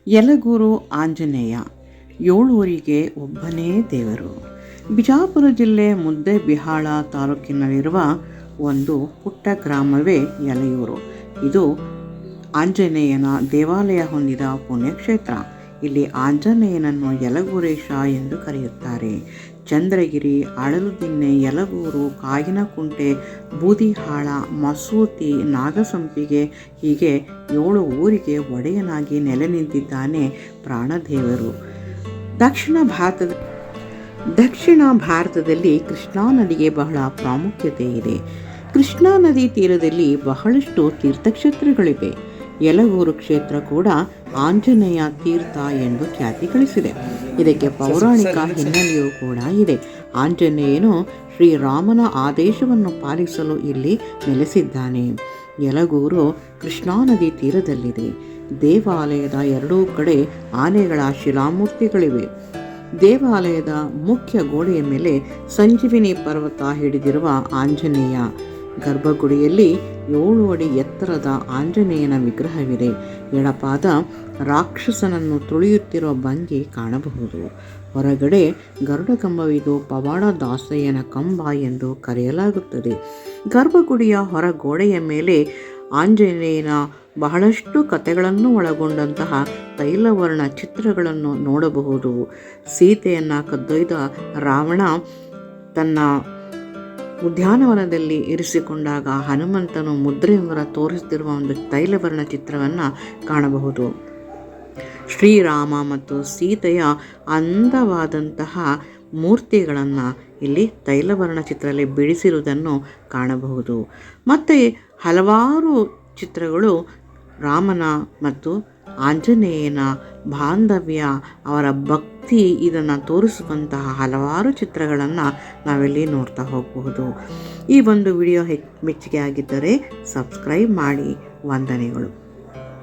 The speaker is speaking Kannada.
ಯಲಗೂರು ಆಂಜನೇಯ 7 ಊರಿಗೆ ಒಬ್ಬನೇ ದೇವರು. ಬಿಜಾಪುರ ಜಿಲ್ಲೆ ಮುದ್ದೇಬಿಹಾಳ ತಾಲೂಕಿನಲ್ಲಿರುವ ಒಂದು ಪುಟ್ಟ ಗ್ರಾಮವೇ ಯಲಯೂರು. ಇದು ಆಂಜನೇಯನ ದೇವಾಲಯ ಹೊಂದಿದ ಪುಣ್ಯಕ್ಷೇತ್ರ. ಇಲ್ಲಿ ಆಂಜನೇಯನನ್ನು ಯಲಗೂರೇಶ ಎಂದು ಕರೆಯುತ್ತಾರೆ. ಚಂದ್ರಗಿರಿ, ಅಳಲುದಿನ್ನೆ, ಯಲಗೂರು, ಕಾಗಿನಕುಂಟೆ, ಬೂದಿಹಾಳ, ಮಸೂತಿ, ನಾಗಸಂಪಿಗೆ ಹೀಗೆ 7 ಊರಿಗೆ ಒಡೆಯನಾಗಿ ನೆಲೆ ನಿಂತಿದ್ದಾನೆ ಪ್ರಾಣದೇವರು. ದಕ್ಷಿಣ ಭಾರತದಲ್ಲಿ ಕೃಷ್ಣಾ ನದಿಗೆ ಬಹಳ ಪ್ರಾಮುಖ್ಯತೆ ಇದೆ. ಕೃಷ್ಣಾ ನದಿ ತೀರದಲ್ಲಿ ಬಹಳಷ್ಟು ತೀರ್ಥಕ್ಷೇತ್ರಗಳಿವೆ. ಯಲಗೂರು ಕ್ಷೇತ್ರ ಕೂಡ ಆಂಜನೇಯ ತೀರ್ಥ ಎಂದು ಖ್ಯಾತಿ ಗಳಿಸಿದೆ. ಇದಕ್ಕೆ ಪೌರಾಣಿಕ ಹಿನ್ನೆಲೆಯೂ ಕೂಡ ಇದೆ. ಆಂಜನೇಯನು ಶ್ರೀರಾಮನ ಆದೇಶವನ್ನು ಪಾಲಿಸಲು ಇಲ್ಲಿ ನೆಲೆಸಿದ್ದಾನೆ. ಯಲಗೂರು ಕೃಷ್ಣಾ ನದಿ ತೀರದಲ್ಲಿದೆ. ದೇವಾಲಯದ 2 ಕಡೆ ಆನೆಗಳ ಶಿಲಾಮೂರ್ತಿಗಳಿವೆ. ದೇವಾಲಯದ ಮುಖ್ಯ ಗೋಡೆಯ ಮೇಲೆ ಸಂಜೀವಿನಿ ಪರ್ವತ ಹಿಡಿದಿರುವ ಆಂಜನೇಯ. ಗರ್ಭಗುಡಿಯಲ್ಲಿ 7 ಅಡಿ ಎತ್ತರದ ಆಂಜನೇಯನ ವಿಗ್ರಹವಿದೆ. ಎಡಪಾದ ರಾಕ್ಷಸನನ್ನು ತುಳಿಯುತ್ತಿರುವ ಭಂಗಿ ಕಾಣಬಹುದು. ಹೊರಗಡೆ ಗರುಡ ಕಂಬವಿದು ಪವಾಡ ದಾಸಯ್ಯನ ಕಂಬ ಎಂದು ಕರೆಯಲಾಗುತ್ತದೆ. ಗರ್ಭಗುಡಿಯ ಹೊರಗೋಡೆಯ ಮೇಲೆ ಆಂಜನೇಯನ ಬಹಳಷ್ಟು ಕಥೆಗಳನ್ನು ಒಳಗೊಂಡಂತಹ ತೈಲವರ್ಣ ಚಿತ್ರಗಳನ್ನು ನೋಡಬಹುದು. ಸೀತೆಯನ್ನು ಕದ್ದೊಯ್ದ ರಾವಣ ತನ್ನ ಉದ್ಯಾನವನದಲ್ಲಿ ಇರಿಸಿಕೊಂಡಾಗ ಹನುಮಂತನು ಮುದ್ರೆಯುಂಗರ ತೋರಿಸುತ್ತಿರುವ ಒಂದು ತೈಲವರ್ಣ ಚಿತ್ರವನ್ನು ಕಾಣಬಹುದು. ಶ್ರೀರಾಮ ಮತ್ತು ಸೀತೆಯ ಅಂದವಾದಂತಹ ಮೂರ್ತಿಗಳನ್ನು ಇಲ್ಲಿ ತೈಲವರ್ಣ ಚಿತ್ರದಲ್ಲಿ ಬಿಡಿಸಿರುವುದನ್ನು ಕಾಣಬಹುದು. ಮತ್ತು ಹಲವಾರು ಚಿತ್ರಗಳು ರಾಮನ ಮತ್ತು ಆಂಜನೇಯನ ಬಾಂಧವ್ಯ, ಅವರ ಭಕ್ತಿ ಇದನ್ನು ತೋರಿಸುವಂತಹ ಹಲವಾರು ಚಿತ್ರಗಳನ್ನು ನಾವಿಲ್ಲಿ ನೋಡ್ತಾ ಹೋಗಬಹುದು. ಈ ಒಂದು ವಿಡಿಯೋ ಮೆಚ್ಚುಗೆ ಆಗಿದ್ದರೆ ಸಬ್ಸ್ಕ್ರೈಬ್ ಮಾಡಿ. ವಂದನೆಗಳು.